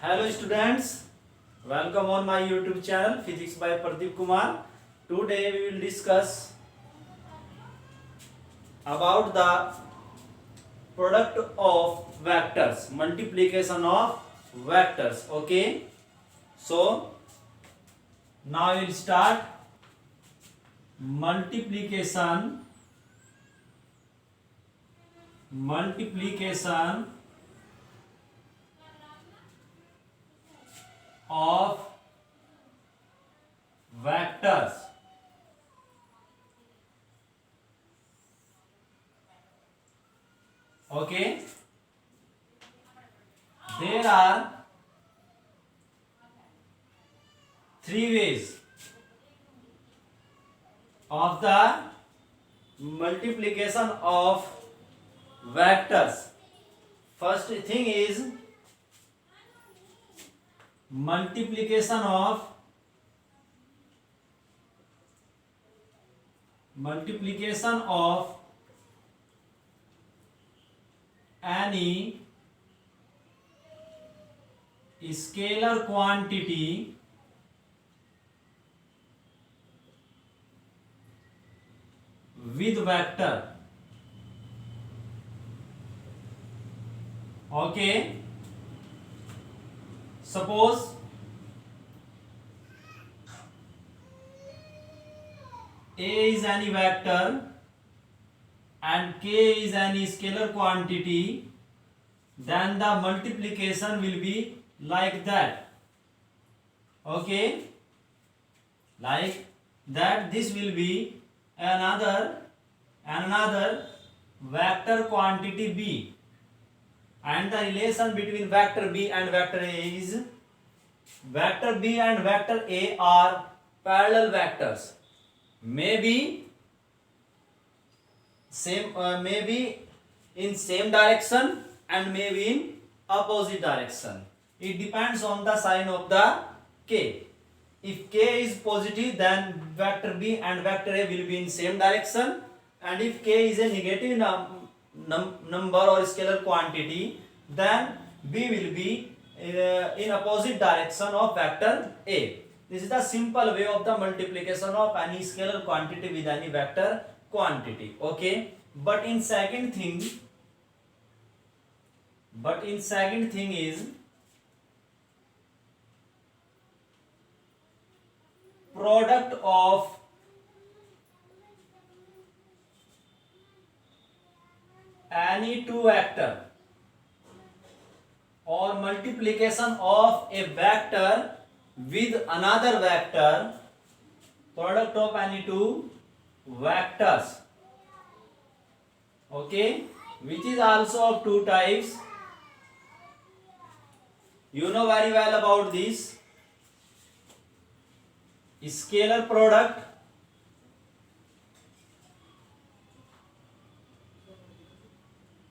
Hello students, welcome on my YouTube channel Physics by Pradeep Kumar. Today we will discuss about the product of vectors, multiplication of vectors. Okay, so now we will start multiplication of vectors. Okay, there are three ways of the multiplication of vectors. First thing is multiplication of any scalar quantity with vector. Okay, suppose A is any vector and K is any scalar quantity, then the multiplication will be like that. Okay, like that. This will be another vector quantity B, and the relation between vector B and vector A is vector B and vector A are parallel vectors. Maybe in same direction and maybe in opposite direction. It depends on the sign of the K. If K is positive, then vector B and vector A will be in same direction, and if K is a negative number or scalar quantity, then B will be in opposite direction of vector A. This is the simple way of the multiplication of any scalar quantity with any vector quantity. Okay, but in second thing is product of any two vector or multiplication of a vector with another vector, product of any two vectors. Okay, which is also of two types. You know very well about this: scalar product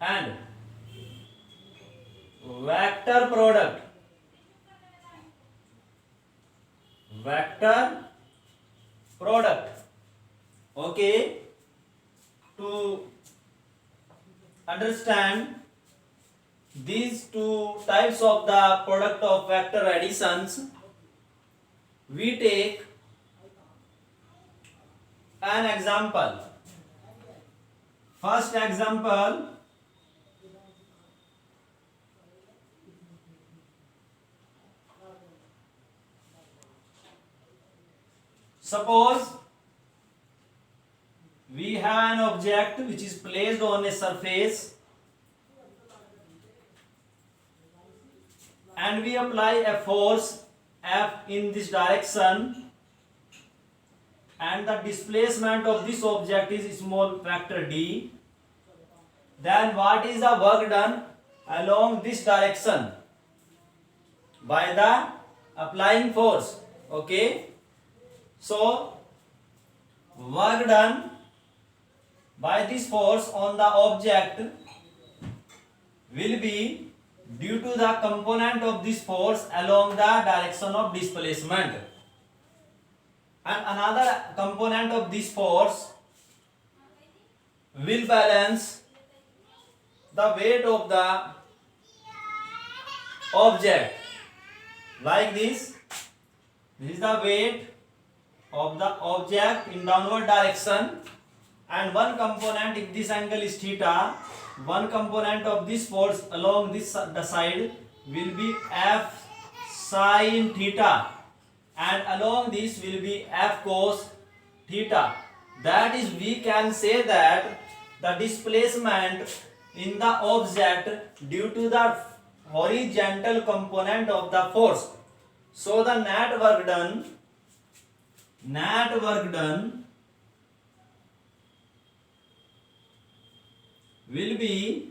and vector product. Okay, to understand these two types of the product of vector additions, we take an example. First example: suppose we have an object which is placed on a surface and we apply a force F in this direction, and the displacement of this object is small vector d. Then what is the work done along this direction by the applying force? Okay, so work done by this force on the object will be due to the component of this force along the direction of displacement, and another component of this force will balance the weight of the object like this. This is the weight of the object in downward direction, and one component, if this angle is theta, one component of this force along this the side will be F sin theta, and along this will be F cos theta. That is, we can say that the displacement in the object due to the horizontal component of the force. So the net work done will be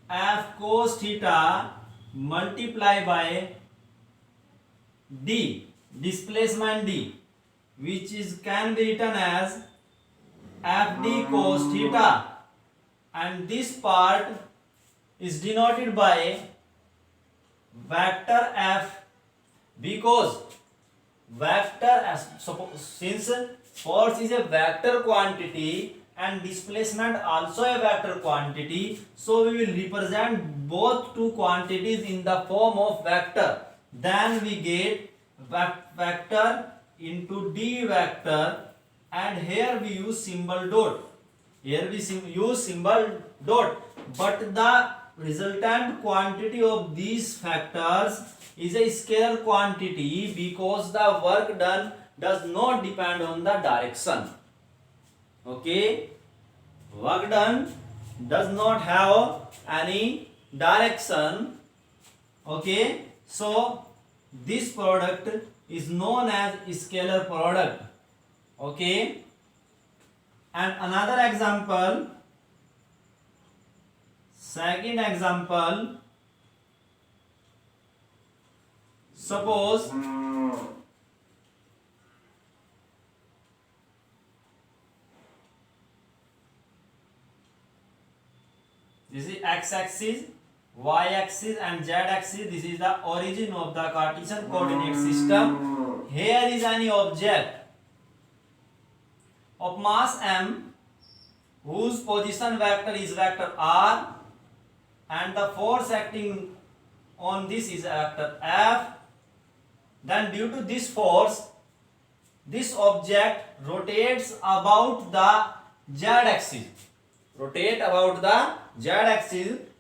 F cos theta multiplied by d, displacement d, which is can be written as Fd cos theta, and this part is denoted by vector F, because since force is a vector quantity and displacement also a vector quantity, so we will represent both two quantities in the form of vector. Then we get vector into d vector, and here we use symbol dot. Use symbol dot, but the resultant quantity of these factors is a scalar quantity, because the work done does not depend on the direction. Okay, work done does not have any direction. Okay, so this product is known as scalar product. Okay, and another example, second example, suppose this is x-axis, y-axis and z-axis. This is the origin of the Cartesian coordinate system. Here is any object of mass m whose position vector is vector r, and the force acting on this is vector F. Then due to this force, this object rotates about the z-axis.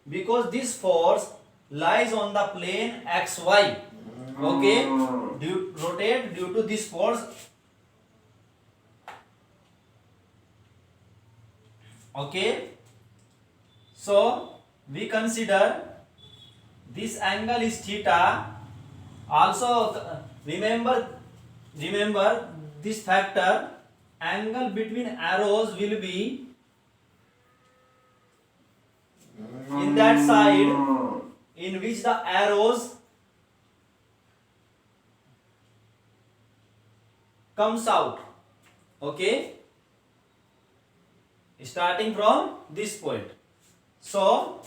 Because this force lies on the plane xy. Okay, rotate due to this force. Okay, so we consider this angle is theta. Also remember this factor, angle between arrows will be in that side in which the arrows comes out. Okay, starting from this point. So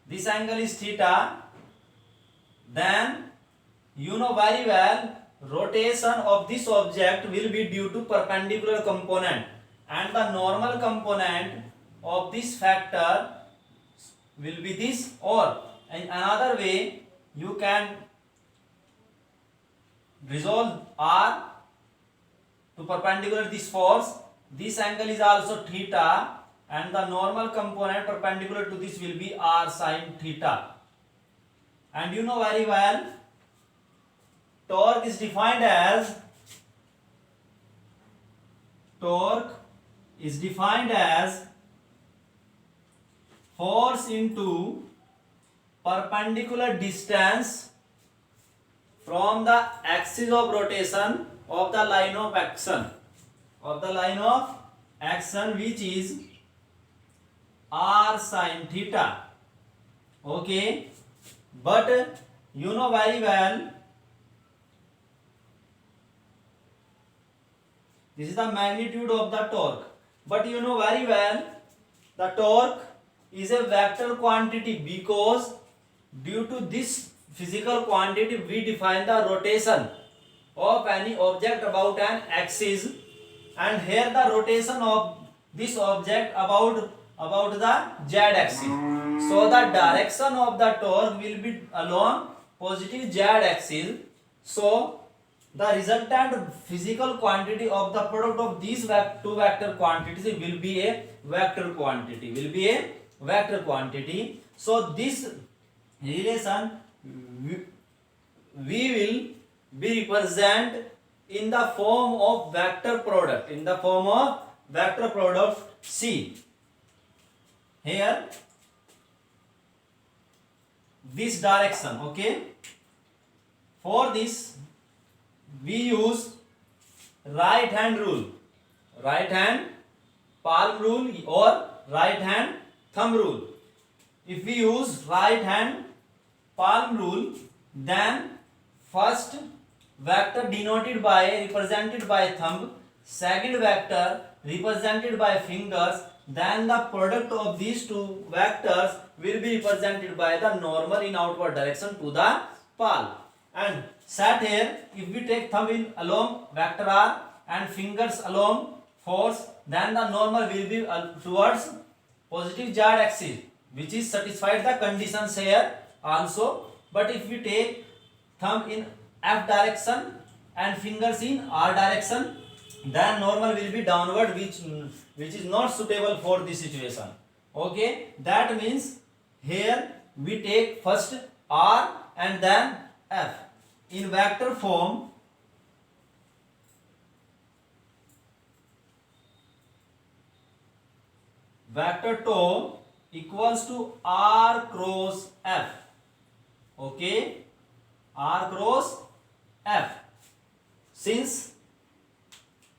this angle is theta. Then you know very well rotation of this object will be due to perpendicular component, and the normal component of this factor will be this, or in another way you can resolve r to perpendicular this force. This angle is also theta, and the normal component perpendicular to this will be r sin theta. And you know very well torque is defined as force into perpendicular distance from the axis of rotation of the line of action, which is r sin theta. Okay, but you know very well this is the magnitude of the torque, but you know very well the torque is a vector quantity, because due to this physical quantity we define the rotation of any object about an axis, and here the rotation of this object about about the z axis. So the direction of the torque will be along positive z axis. So the resultant physical quantity of the product of these two vector quantities will be a vector quantity. So this relation we will be represent in the form of vector product. C. Here this direction. Okay. For this we use right hand rule, right hand palm rule or right hand thumb rule. If we use right hand palm rule, then first vector represented by thumb, second vector represented by fingers, then the product of these two vectors will be represented by the normal in outward direction to the palm. And sat here, if we take thumb in along vector R and fingers along force, then the normal will be towards positive z axis, which is satisfied the conditions here also. But if we take thumb in F direction and fingers in R direction, then normal will be downward, which is not suitable for this situation. Okay, that means here we take first R and then F. In vector form, vector toe equals to R cross F. Okay, R cross F. Since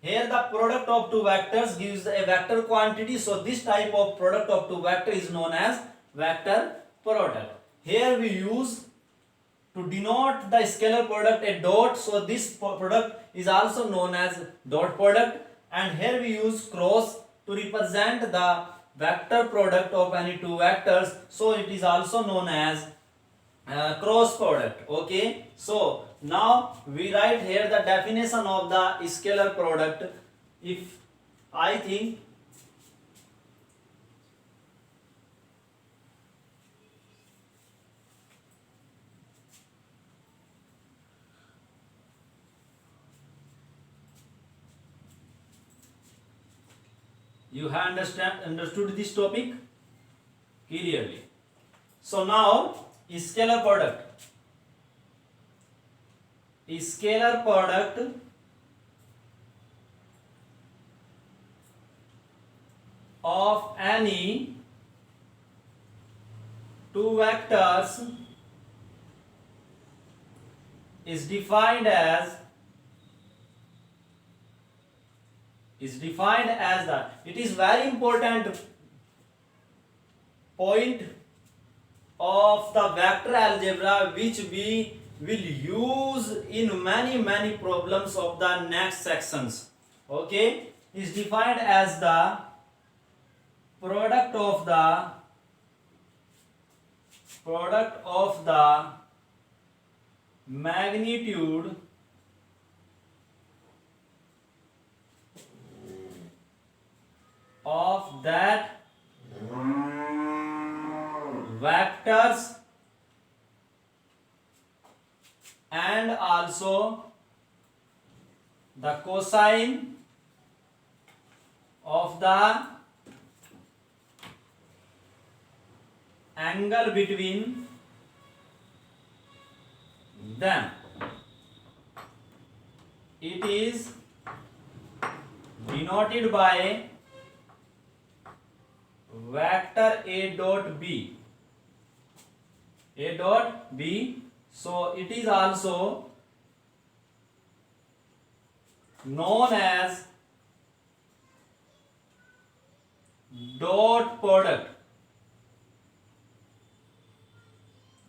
here the product of two vectors gives a vector quantity, so this type of product of two vectors is known as vector product. Here we use to denote the scalar product a dot, so this product is also known as dot product. And here we use cross to represent the vector product of any two vectors, so it is also known as cross product. Okay, so now we write here the definition of the scalar product. If I think you have understood this topic clearly. So now scalar product of any two vectors is defined as the, it is very important point of the vector algebra which we will use in many problems of the next sections. Okay, is defined as the product of the magnitude of that vectors and also the cosine of the angle between them. It is denoted by vector A dot B. So it is also known as dot product.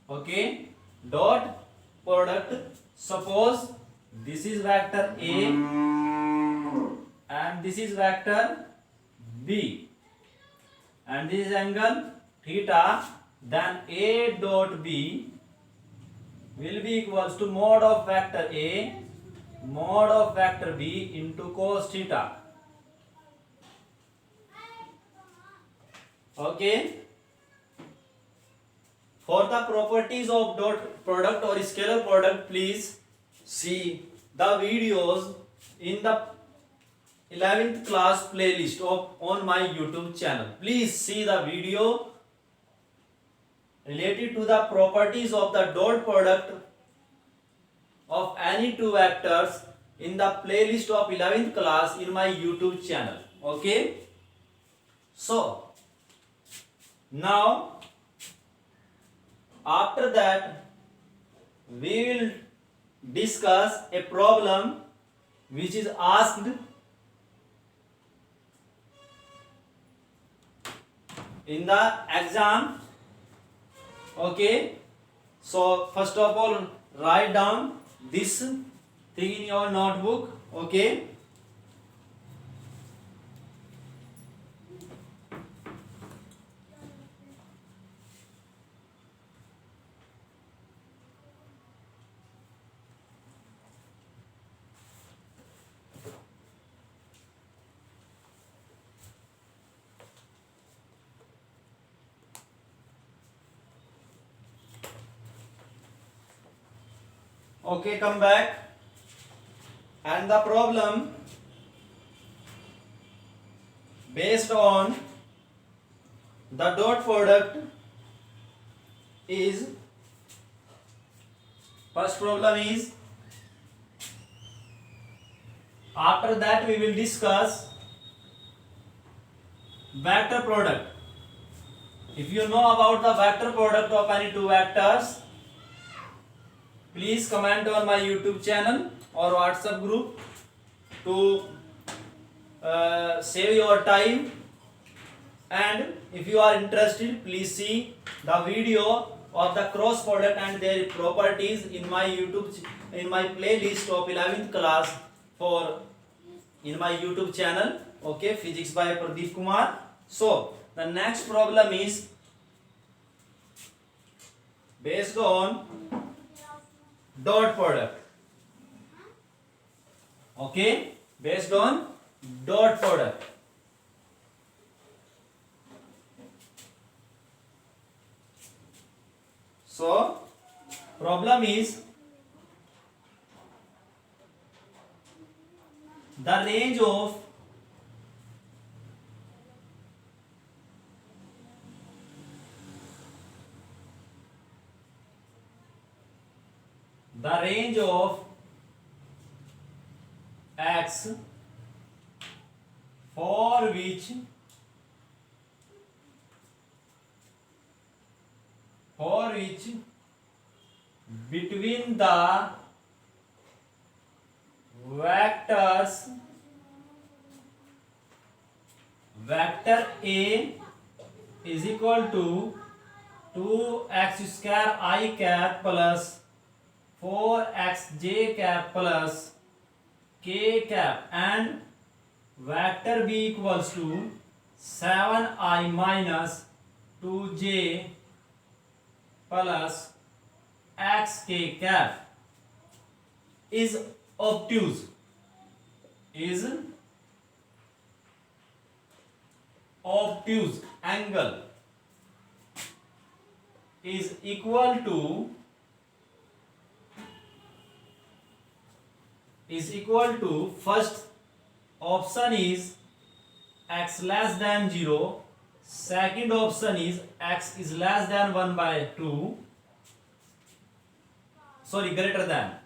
Okay, dot product. Suppose this is vector A and this is vector B and this is angle theta, then A dot B will be equals to mod of vector A mod of vector B into cos theta. Okay. For the properties of dot product or scalar product, please see the videos in the 11th class playlist of on my YouTube channel. Please see the video related to the properties of the dot product of any two vectors in the playlist of 11th class in my YouTube channel. Okay. So now after that we will discuss a problem which is asked in the exam. Okay, so first of all write down this thing in your notebook. Okay, okay, come back. And the problem based on the dot product is, first problem is, after that we will discuss vector product. If you know about the vector product of any two vectors, please comment on my YouTube channel or WhatsApp group to save your time. And if you are interested, please see the video of the cross product and their properties in my playlist of 11th class for in my YouTube channel. Okay, Physics by Pradeep Kumar. So the next problem is based on dot product. Okay, based on dot product. So problem is the range of x for which between the vectors vector A is equal to 2x square I cap plus 4xj cap plus k cap and vector B equals to 7i minus 2j plus xk cap is obtuse angle is equal to first option is x less than 0, second option is x is less than 1 by 2, sorry, greater than,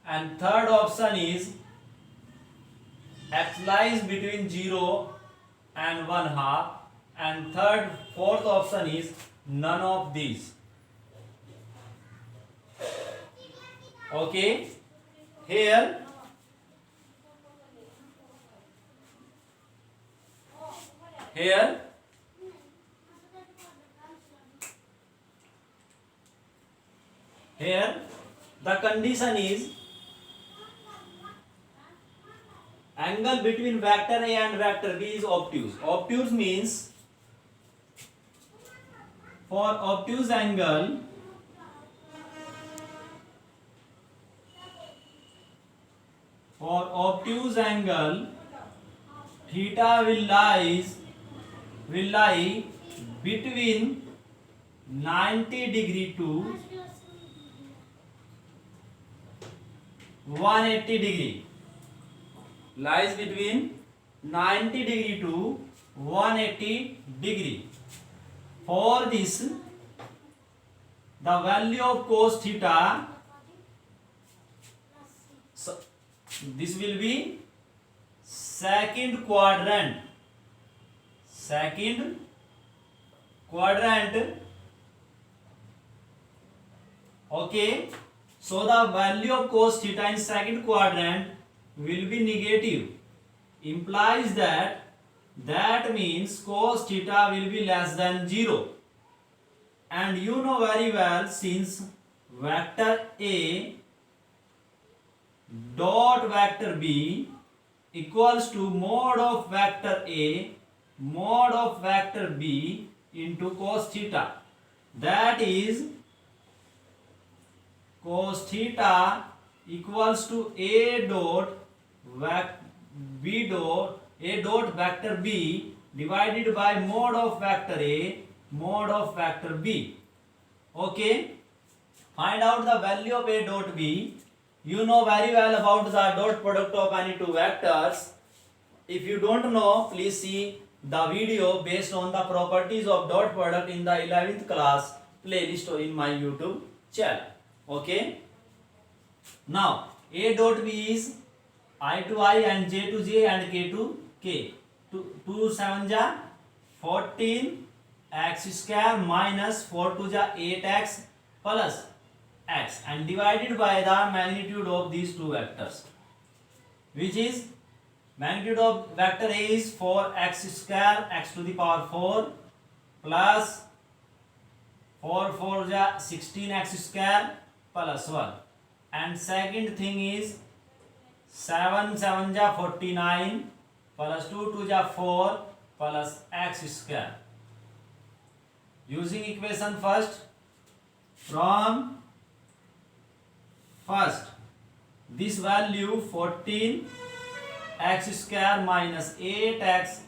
and third option is x lies between 0 and 1 half, and fourth option is none of these. Okay, here the condition is angle between vector A and vector B is obtuse. Obtuse means for obtuse angle theta will lie between 90 degree to 180 degree, lies between 90 degree to 180 degree. For this, the value of cos theta, so this will be second quadrant. Okay, so the value of cos theta in second quadrant will be negative, implies that means cos theta will be less than 0. And you know very well, since vector A dot vector B equals to mod of vector A mod of vector B into cos theta, that is cos theta equals to A dot vector B divided by mod of vector A mod of vector B. Okay, find out the value of A dot B. You know very well about the dot product of any two vectors. If you don't know, please see the video based on the properties of dot product in the 11th class playlist in my YouTube channel. Okay, now A dot B is I to I and J to J and K to K. 2 7 ja 14 x square minus 4 2 ja 8x plus x and divided by the magnitude of these two vectors, which is magnitude of vector A is 4x square x to the power 4 plus 4 4 ja 16x square plus 1, and second thing is 7 7 ja 49 plus 2 2 ja 4 plus x square. Using equation first, from first this value 14 x square minus 8x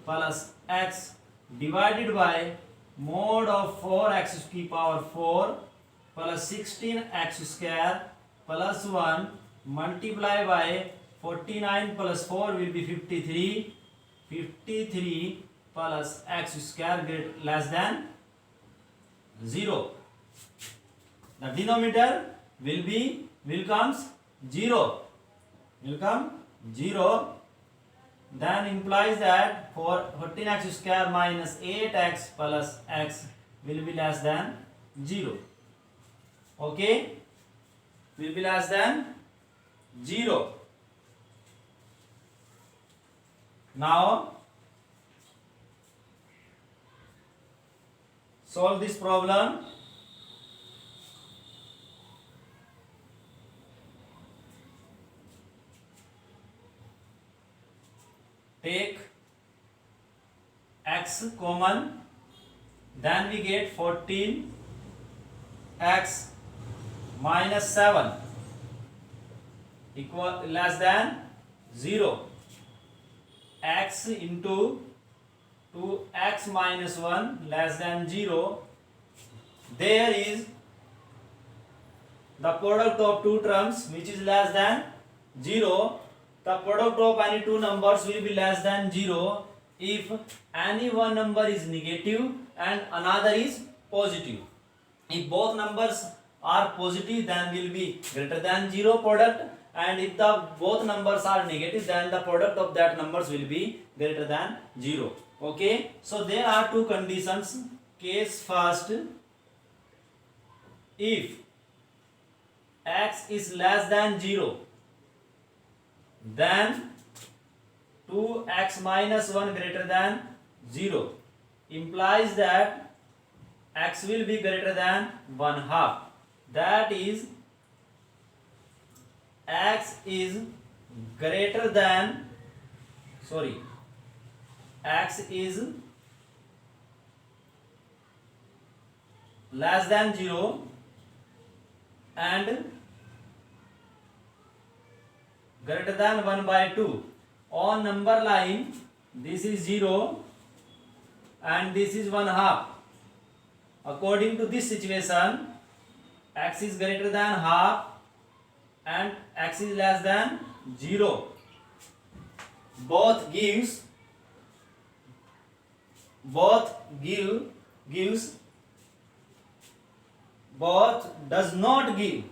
plus x divided by mod of 4x to the power 4 plus 16x square plus 1 multiply by 49 plus 4 will be 53 plus x square less than 0. The denominator will come 0, then implies that for 14x square minus 8x plus x will be less than 0. Okay, will be less than 0. Now solve this problem. Take x common, then we get 14 x minus 7 equal less than 0, x into 2x minus 1 less than 0. There is the product of two terms which is less than 0. The product of any two numbers will be less than 0 if any one number is negative and another is positive. If both numbers are positive, then will be greater than 0 product, and if the both numbers are negative, then the product of that numbers will be greater than 0. Okay, so there are two conditions. Case first, if x is less than 0, then 2x minus 1 greater than 0 implies that x will be greater than 1/2. That is, x is greater than, x is less than 0 and greater than 1/2. On number line, this is 0 and this is 1/2. According to this situation, x is greater than half and x is less than 0. Both does not give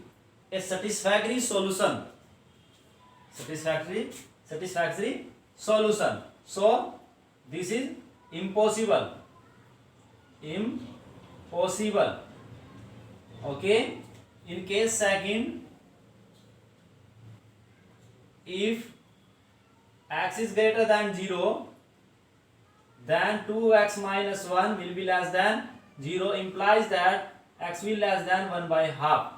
a satisfactory solution. Satisfactory solution. So this is impossible. Okay. In case second, if x is greater than 0, then 2x minus 1 will be less than 0, implies that x will less than 1/2.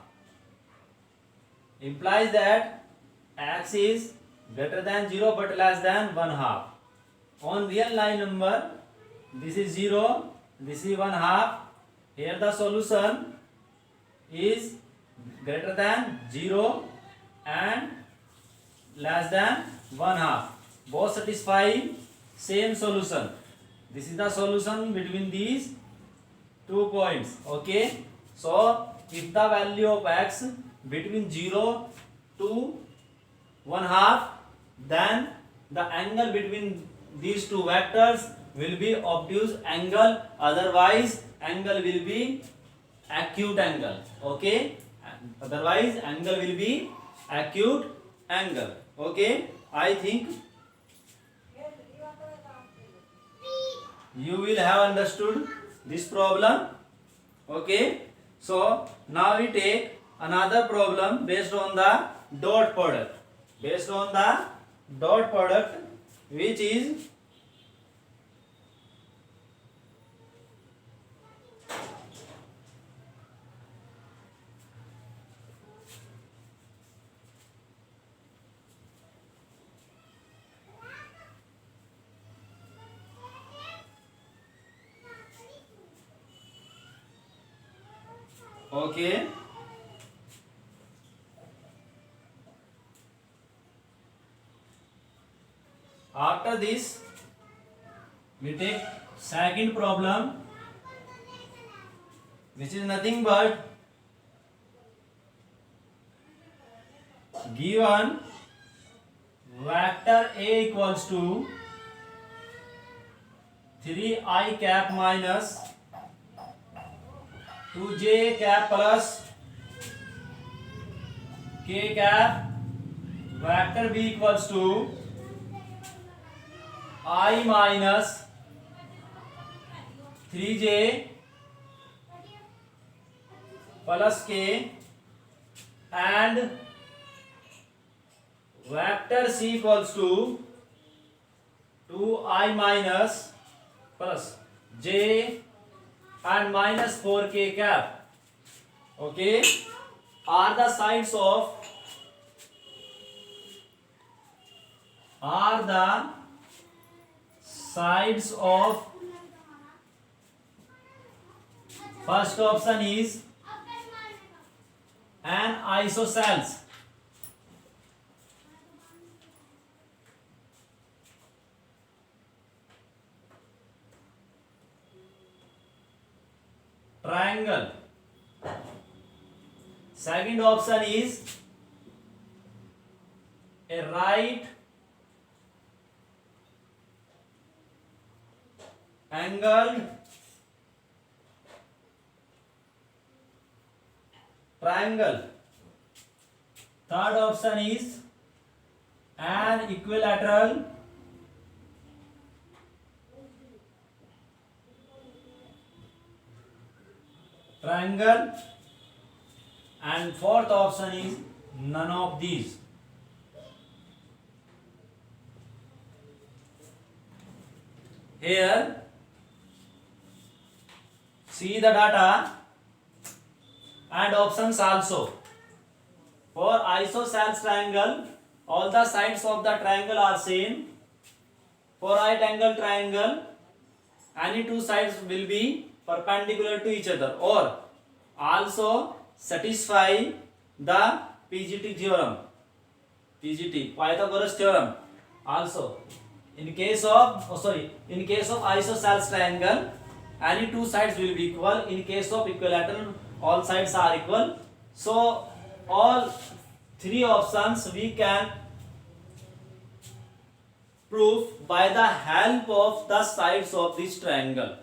Implies that x is greater than 0 but less than 1/2. On real line number, this is 0, this is 1/2. Here the solution is greater than 0 and less than 1/2. Both satisfy same solution. This is the solution between these 2 points. Okay. So if the value of x between 0 to 1/2, then the angle between these two vectors will be obtuse angle, otherwise angle will be acute angle. Okay, otherwise angle will be acute angle. Okay, I think you will have understood this problem. Okay, so now we take another problem based on the dot product. Based on the dot product, which is okay. After this, we take second problem, which is nothing but given vector A equals to 3i cap minus 2j cap plus k cap, vector B equals to I minus 3j plus k, and vector C equals to 2i minus plus j and minus 4k cap. Okay, are the sides of first option is an isosceles. Triangle. Second option is a right angled triangle. Third option is an equilateral triangle, and fourth option is none of these. Here see the data and options also. For isosceles triangle, all the sides of the triangle are same. For right angle triangle, any two sides will be perpendicular to each other, or also satisfy the PGT theorem, Pythagoras theorem also. In case of in case of isosceles triangle, any two sides will be equal. In case of equilateral, all sides are equal. So all three options we can prove by the help of the sides of this triangle.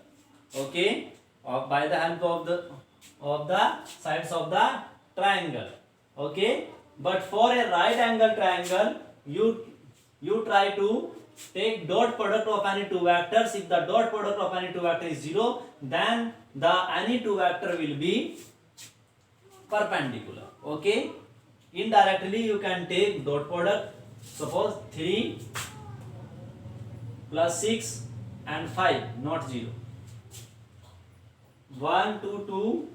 Okay, or by the help of the sides of the triangle. Okay, but for a right angle triangle, you try to take dot product of any two vectors. If the dot product of any two vector is 0, then the any two vector will be perpendicular. Okay, indirectly you can take dot product. Suppose 3 plus 6 and 5 not 0. 1 2 2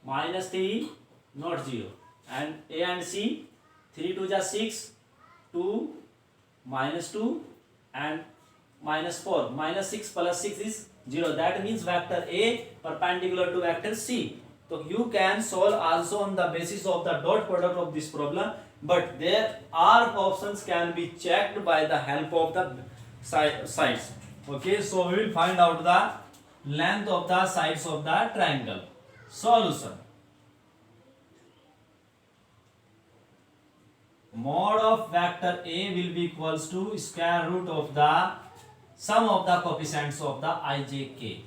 minus 3 not 0, and A and C, 3 2 is 6, 2 minus 2 and minus 4, minus 6 plus 6 is 0. That means vector A perpendicular to vector C. So you can solve also on the basis of the dot product of this problem, but there are options can be checked by the help of the sides. Okay, so we will find out the length of the sides of the triangle. Solution. Mod of vector A will be equals to square root of the sum of the coefficients of the ijk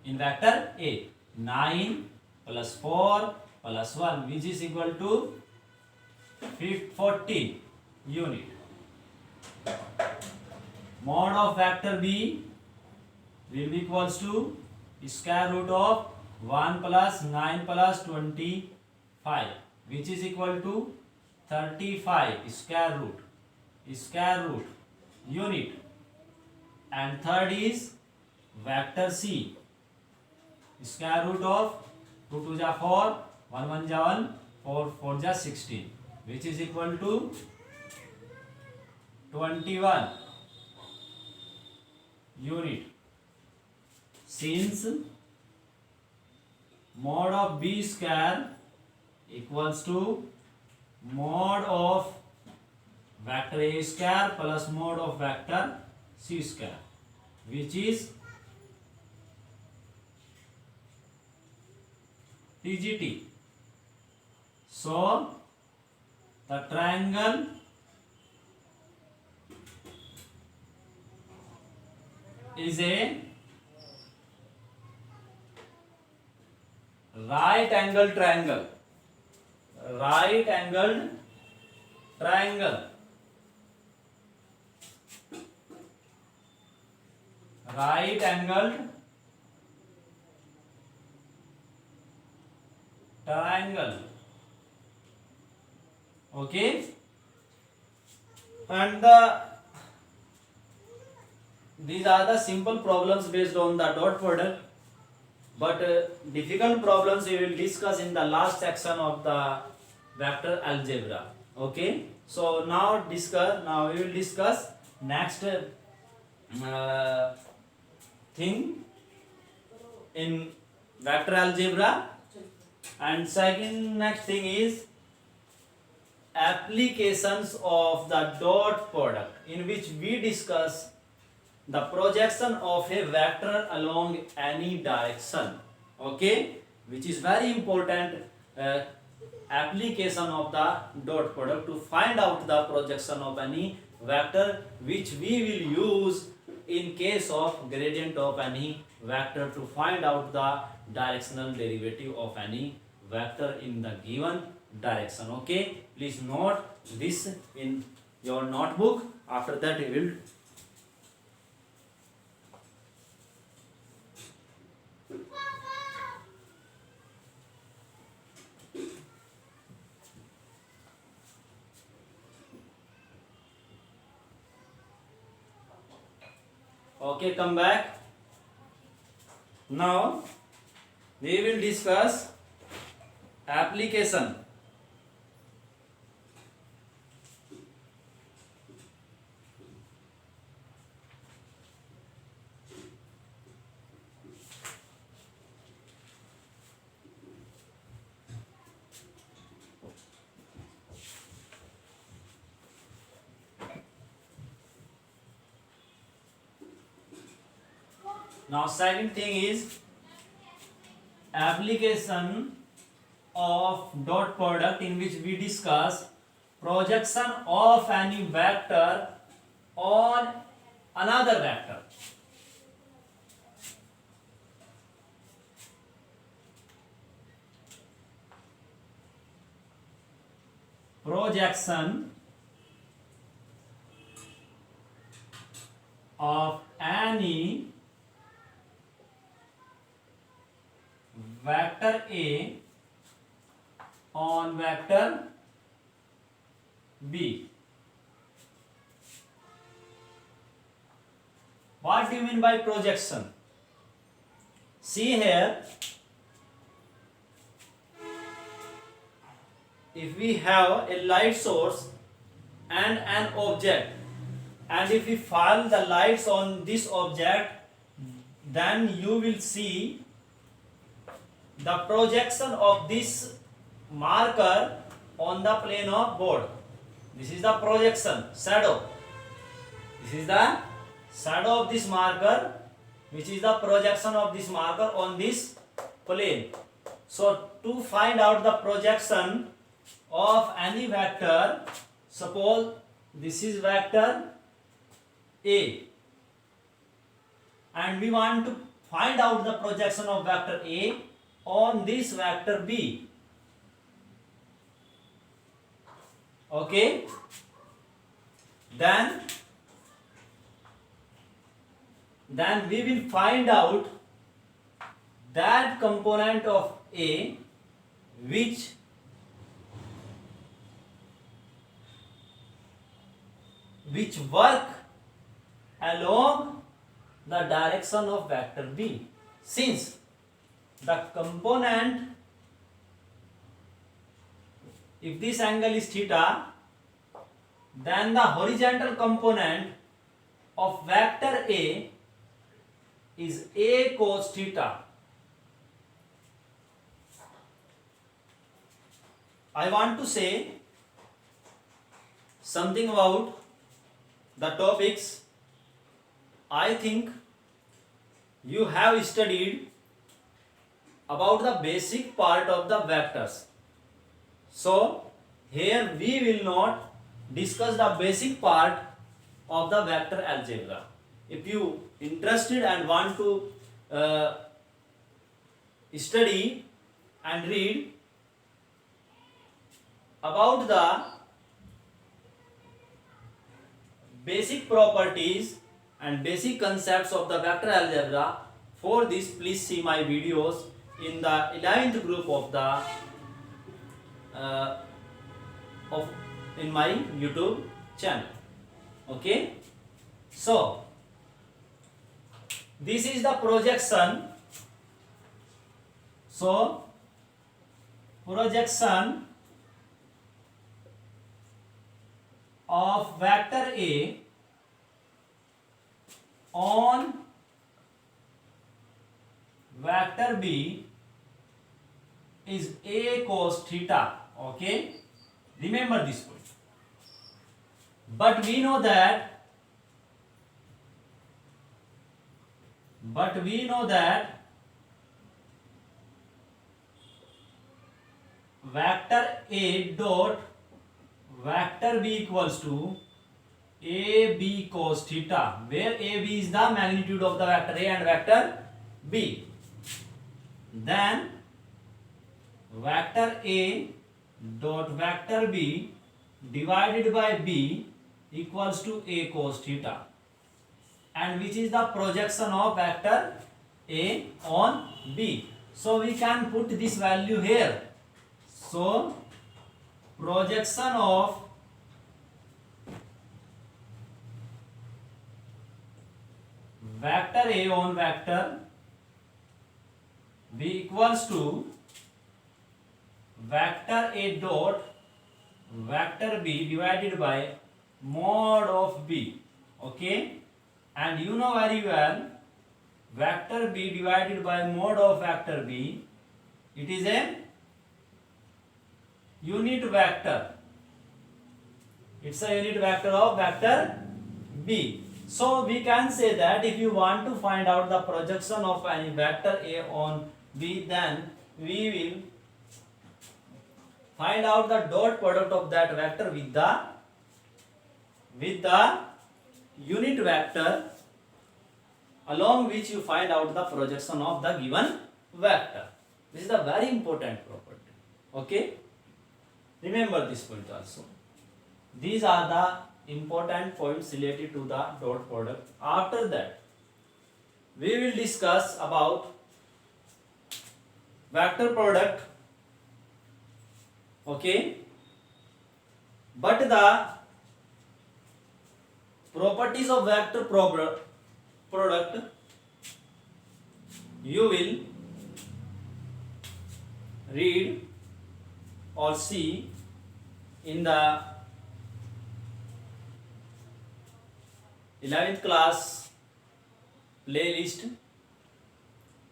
in vector A. 9 plus 4 plus 1, which is equal to 14 unit. Mod of vector B will be equals to square root of 1 plus 9 plus 25, which is equal to 35 square root unit. And third is vector C, square root of 2 2 is 4, 1 1 is 1, 4 4 is 16, which is equal to 21 unit. Since mod of B square equals to mod of vector A square plus mod of vector C square, which is TGT. So the triangle is a right angled triangle. Right angled triangle. Right angled triangle. Okay, and these are the simple problems based on the dot product, but difficult problems we will discuss in the last section of the vector algebra. Okay, so now we will discuss next thing in vector algebra, and second next thing is applications of the dot product, in which we discuss the projection of a vector along any direction. Okay, which is very important application of the dot product to find out the projection of any vector, which we will use in case of gradient of any vector to find out the directional derivative of any vector in the given direction. Okay, please note this in your notebook. After that we will okay, come back. Now we will discuss application. Now second thing is application of dot product, in which we discuss projection of any vector on another vector. Projection of any vector A on vector B. What do you mean by projection? See here, if we have a light source and an object, and if we file the lights on this object, then you will see the projection of this marker on the plane of board. This is the projection, shadow. This is the shadow of this marker, which is the projection of this marker on this plane. So to find out the projection of any vector, suppose this is vector A, and we want to find out the projection of vector A on this vector B. Okay, then we will find out that component of A which work along the direction of vector B. Since the component, if this angle is theta, then the horizontal component of vector A is A cos theta. I want to say something about the topics. I think you have studied about the basic part of the vectors. So here we will not discuss the basic part of the vector algebra. If you interested and want to study and read about the basic properties and basic concepts of the vector algebra, for this please see my videos in the 11th group of the in my YouTube channel. Okay, so this is the projection. So projection of vector A on vector B is A cos theta. Okay, remember this point. But we know that vector A dot vector B equals to AB cos theta, where AB is the magnitude of the vector A and vector B. Then vector A dot vector B divided by B equals to A cos theta, and which is the projection of vector A on B. So we can put this value here. So projection of vector A on vector B equals to vector A dot vector B divided by mod of B. Okay, and you know very well, vector B divided by mod of vector B, it is a unit vector. It's a unit vector of vector B. So we can say that if you want to find out the projection of any vector A on B, then we will find out the dot product of that vector with the unit vector along which you find out the projection of the given vector. This is a very important property. Okay, remember this point also. These are the important points related to the dot product. After that, we will discuss about vector product. Okay, but the properties of vector product you will read or see in the 11th class playlist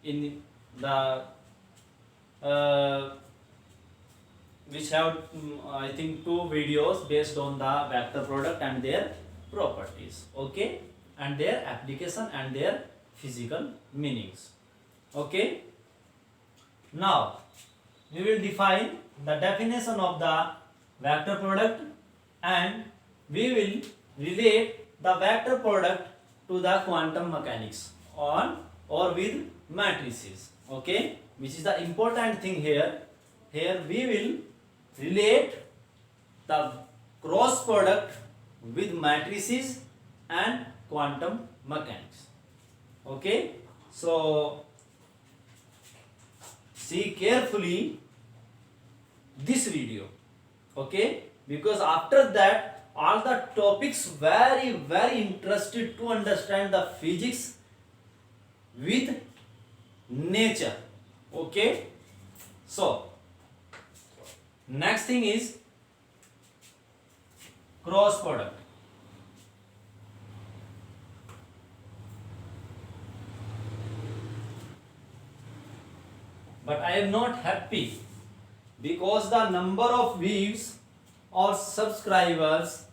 in the which have I think 2 videos based on the vector product and their properties, okay, and their application and their physical meanings. Okay, now we will define the definition of the vector product and we will relate the vector product to the quantum mechanics on or with matrices. Okay, which is the important thing here. Here we will relate the cross product with matrices and quantum mechanics. Okay, so see carefully this video. Okay, because after that all the topics very interested to understand the physics with nature. Okay, so next thing is cross product. But I am not happy because the number of views or subscribers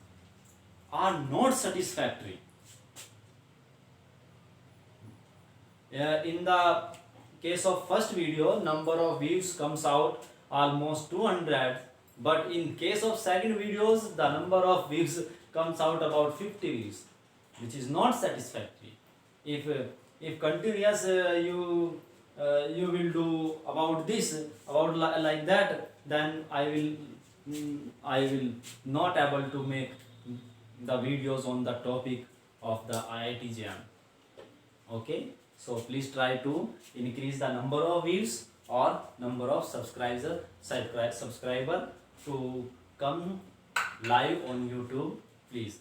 are not satisfactory. In the case of first video, number of views comes out almost 200, but in case of second videos, the number of views comes out about 50 views, which is not satisfactory. If continuous you will do about this, about like that, then I will not able to make the videos on the topic of the IIT JAM. Okay, so please try to increase the number of views or number of subscriber to come live on YouTube, please.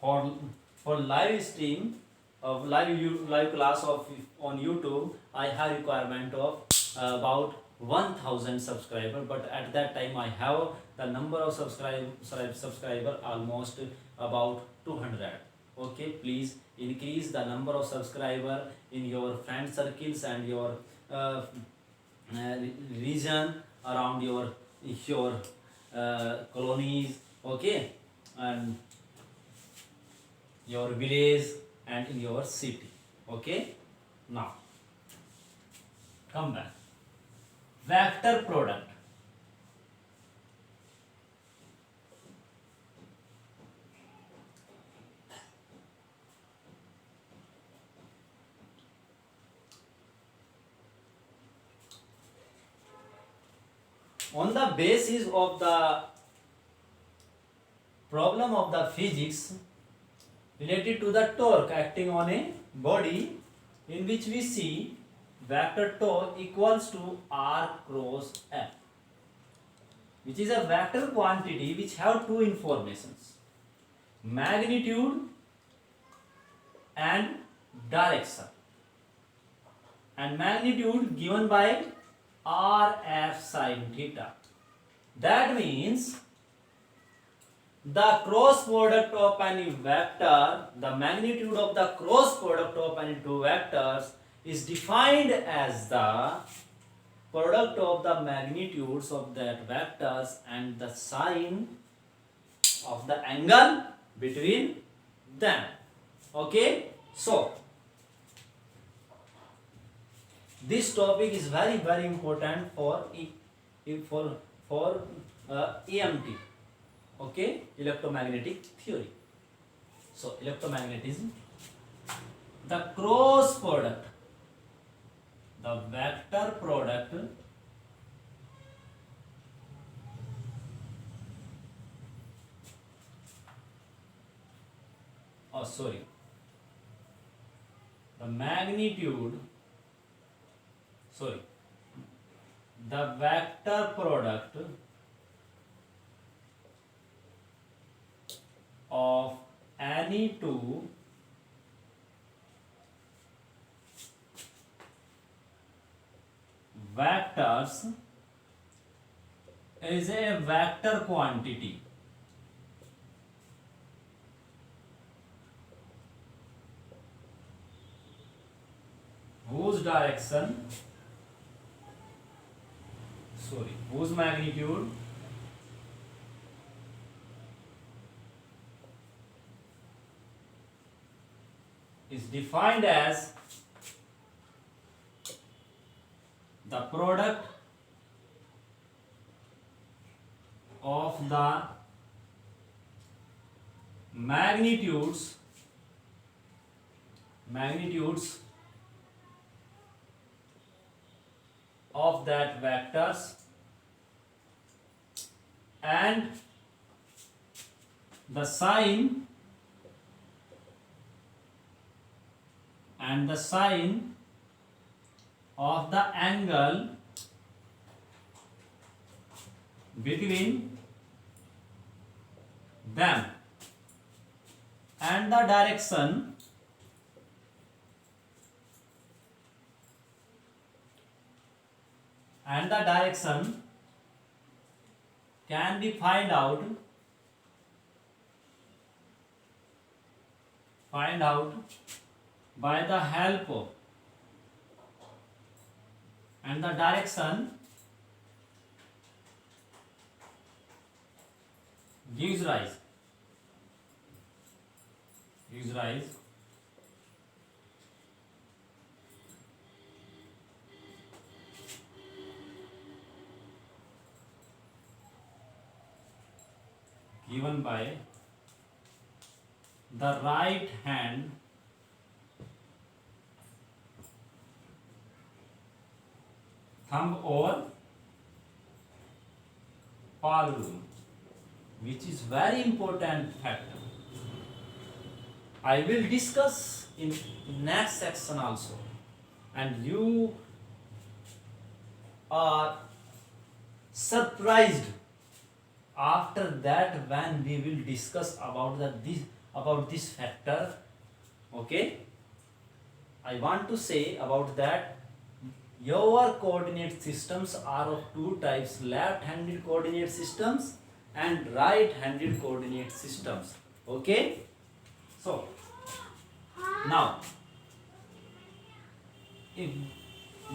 For live stream of live class of on YouTube, I have requirement of about 1000 subscriber, but at that time I have the number of subscriber almost about 200. Okay, please increase the number of subscriber in your friend circles and your region around your colonies, okay, and your village and in your city. Okay, now come back. Vector product. On the basis of the problem of the physics related to the torque acting on a body, in which we see vector torque equals to R cross F, which is a vector quantity which have two informations, magnitude and direction, and magnitude given by RF sin theta. That means the cross product of any vector, the magnitude of the cross product of any two vectors is defined as the product of the magnitudes of that vectors and the sine of the angle between them. Okay, so this topic is very very important for EMT. Okay, electromagnetic theory. So electromagnetism, the cross product, the vector product the magnitude, the vector product of any two vectors is a vector quantity whose magnitude is defined as the product of the magnitudes of that vectors and the sign of the angle between them and the direction can be find out by the help of, and the direction gives rise given by the right hand thumb or palm rule, which is very important factor. I will discuss in next section also, and you are surprised after that when we will discuss about this factor. Okay, I want to say about that your coordinate systems are of two types: left-handed coordinate systems and right-handed coordinate systems. Okay, so now if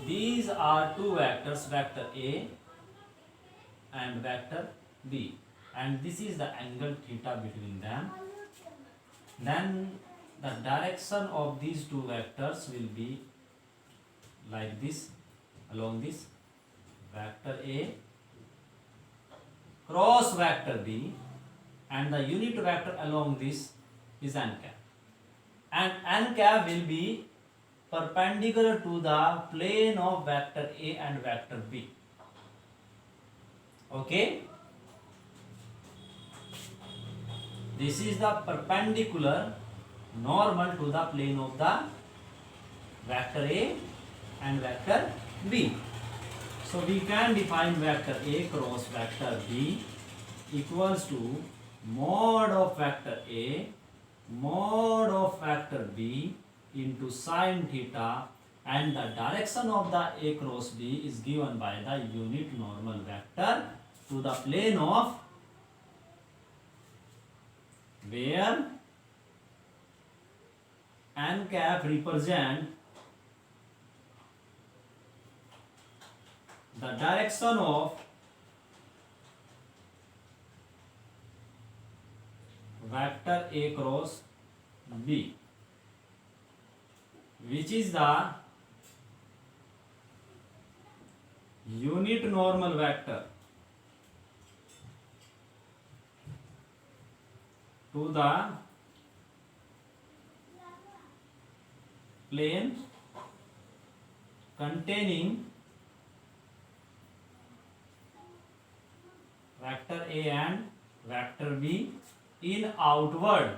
these are two vectors, vector A and vector B, and this is the angle theta between them, then the direction of these two vectors will be like this, along this vector A cross vector B, and the unit vector along this is n cap, and n cap will be perpendicular to the plane of vector A and vector B. Okay, this is the perpendicular normal to the plane of the vector A and vector B. So we can define vector A cross vector B equals to mod of vector A mod of vector B into sine theta, and the direction of the A cross B is given by the unit normal vector to the plane of where n cap represent the direction of vector A cross B, which is the unit normal vector to the plane containing vector A and vector B in outward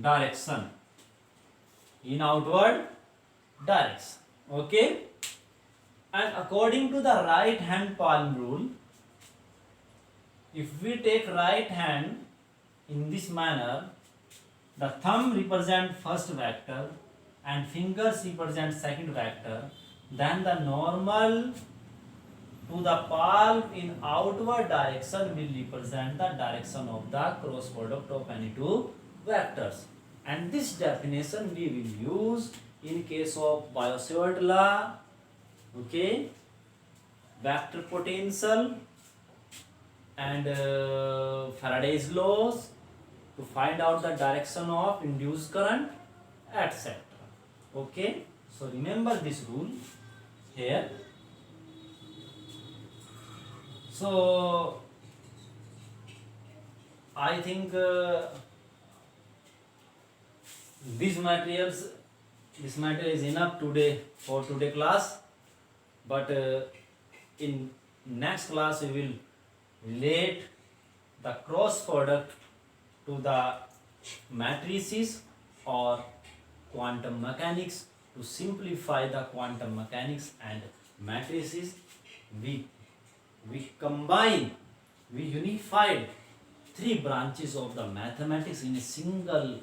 direction. In outward direction. Okay. And according to the right hand palm rule, if we take right hand in this manner, the thumb represent first vector and fingers represent second vector, then the normal to the palm in outward direction will represent the direction of the cross product of any two vectors. And this definition we will use in case of Biot-Savart law, okay, vector potential and Faraday's laws to find out the direction of induced current, etc. Okay, so remember this rule here. So I think this material is enough today for today class, but in next class we will relate the cross product to the matrices or quantum mechanics. To simplify the quantum mechanics and matrices, we unified three branches of the mathematics in a single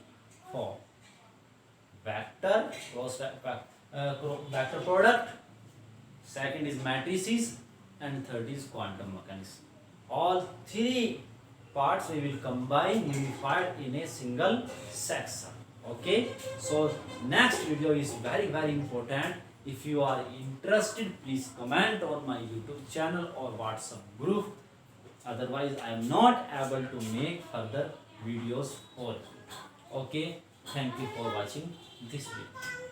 form: vector, vector product, second is matrices, and third is quantum mechanics. All three parts we will combine, unified in a single section. Okay, so next video is very important. If you are interested, please comment on my YouTube channel or WhatsApp group. Otherwise, I am not able to make further videos for you. Okay, thank you for watching this video.